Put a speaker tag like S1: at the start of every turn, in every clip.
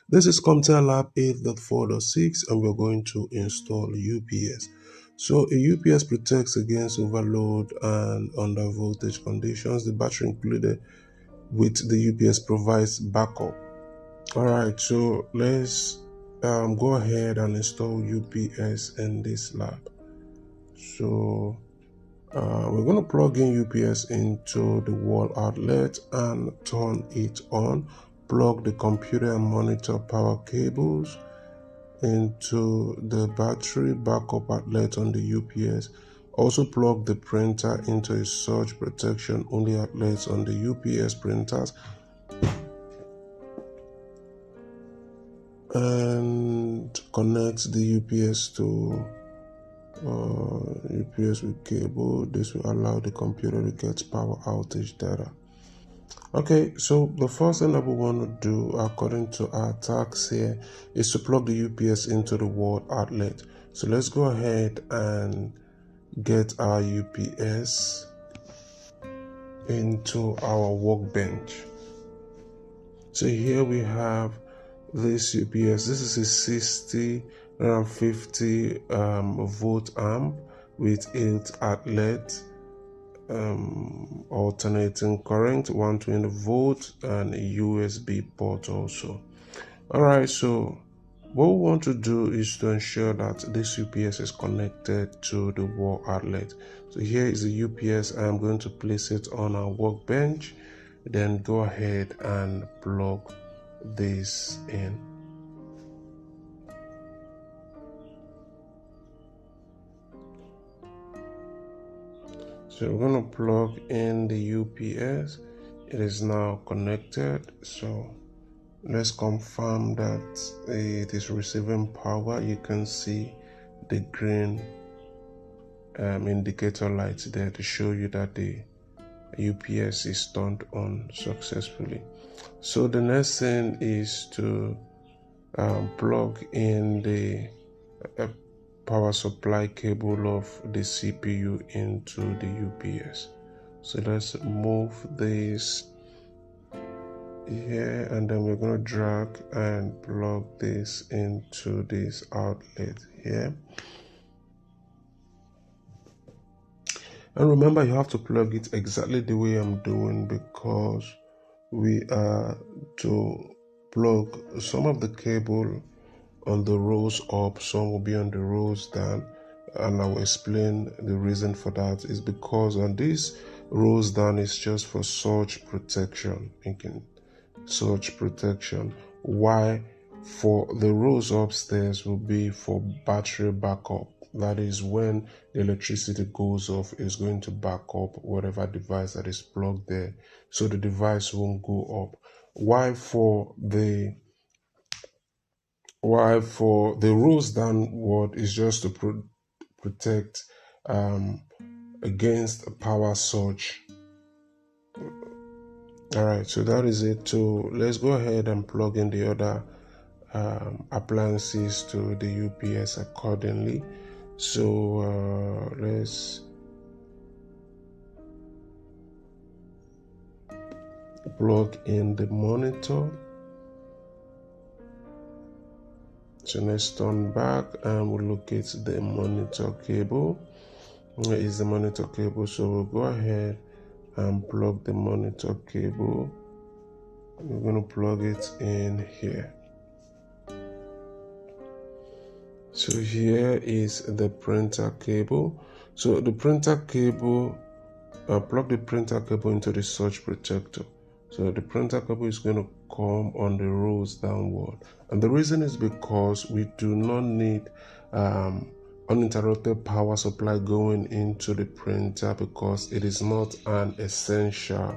S1: This is CompTIA Lab 8.4.6 and we're going to install UPS. So a UPS protects against overload and under voltage conditions. The battery included with the UPS provides backup. Alright, so let's go ahead and install UPS in this lab. So we're going to plug in UPS into the wall outlet and turn it on. Plug the computer and monitor power cables into the battery backup outlet on the UPS. Also plug the printer into a surge protection only outlets on the UPS printers and connect the UPS to UPS with cable. This will allow the computer to get power outage data. Okay, so the first thing that we want to do according to our tags here is to plug the UPS into the wall outlet. So let's go ahead and get our UPS into our workbench. So here we have this UPS. This is a 6050 volt amp with 8 outlets. Alternating current, 120 volt, and a USB port also. Alright, so what we want to do is to ensure that this UPS is connected to the wall outlet. So here is the UPS. I'm going to place it on our workbench, then go ahead and plug this in. So we're going to plug in the UPS. It is now connected. So let's confirm that it is receiving power. You can see the green indicator light there to show you that the UPS is turned on successfully. So the next thing is to plug in the power supply cable of the CPU into the UPS. So let's move this here, and then we're going to drag and plug this into this outlet here. And remember, you have to plug it exactly the way I'm doing, because we are to plug some of the cable on the rows up, some will be on the rows down, and I will explain the reason for that. Is because on this rows down is just for surge protection, surge protection. Why? For the rows upstairs will be for battery backup. That is, when the electricity goes off, it's going to back up whatever device that is plugged there, so the device won't go up. Why for the rows downward is just to protect against a power surge. All right, so that is it. So let's go ahead and plug in the other appliances to the UPS accordingly. So let's plug in the monitor. So let's turn back and we'll locate the monitor cable. Where is the monitor cable? So we'll go ahead and plug the monitor cable. We're going to plug it in here. So here is the printer cable. So the printer cable, plug the printer cable into the surge protector. So the printer cable is going to come on the rows downward. And the reason is because we do not need uninterrupted power supply going into the printer, because it is not an essential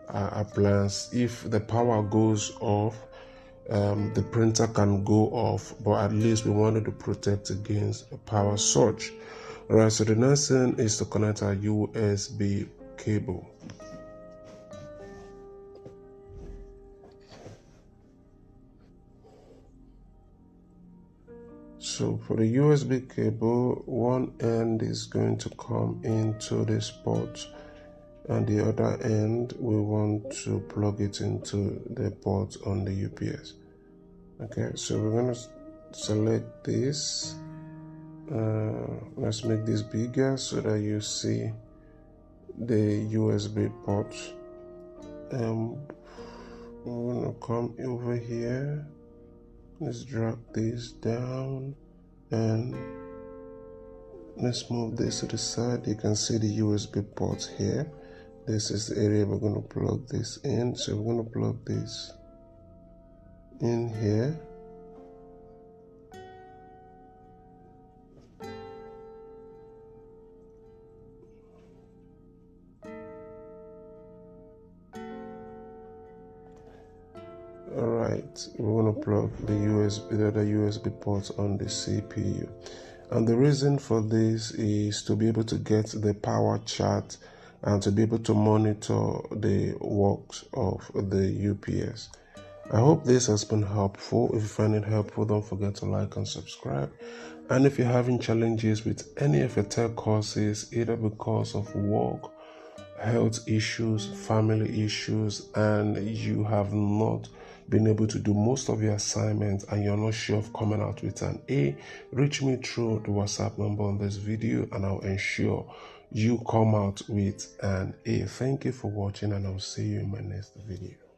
S1: appliance. If the power goes off, the printer can go off, but at least we wanted to protect against a power surge. Alright, so the next thing is to connect our USB cable. So for the USB cable, one end is going to come into this port, and the other end we want to plug it into the port on the UPS. Okay, so we're going to select this. Let's make this bigger so that you see the USB port. We're going to come over here. Let's drag this down and let's move this to the side. You can see the USB port here. This is the area we're going to plug this in. So we're going to plug this in here. Alright, we're going to plug the other USB ports on the CPU. And the reason for this is to be able to get the power chart and to be able to monitor the works of the UPS. I hope this has been helpful. If you find it helpful, don't forget to like and subscribe. And if you're having challenges with any of your tech courses, either because of work, health issues, family issues, and you have not been able to do most of your assignments and you're not sure of coming out with an A, reach me through the WhatsApp number on this video and I'll ensure you come out with an A. Thank you for watching and I'll see you in my next video.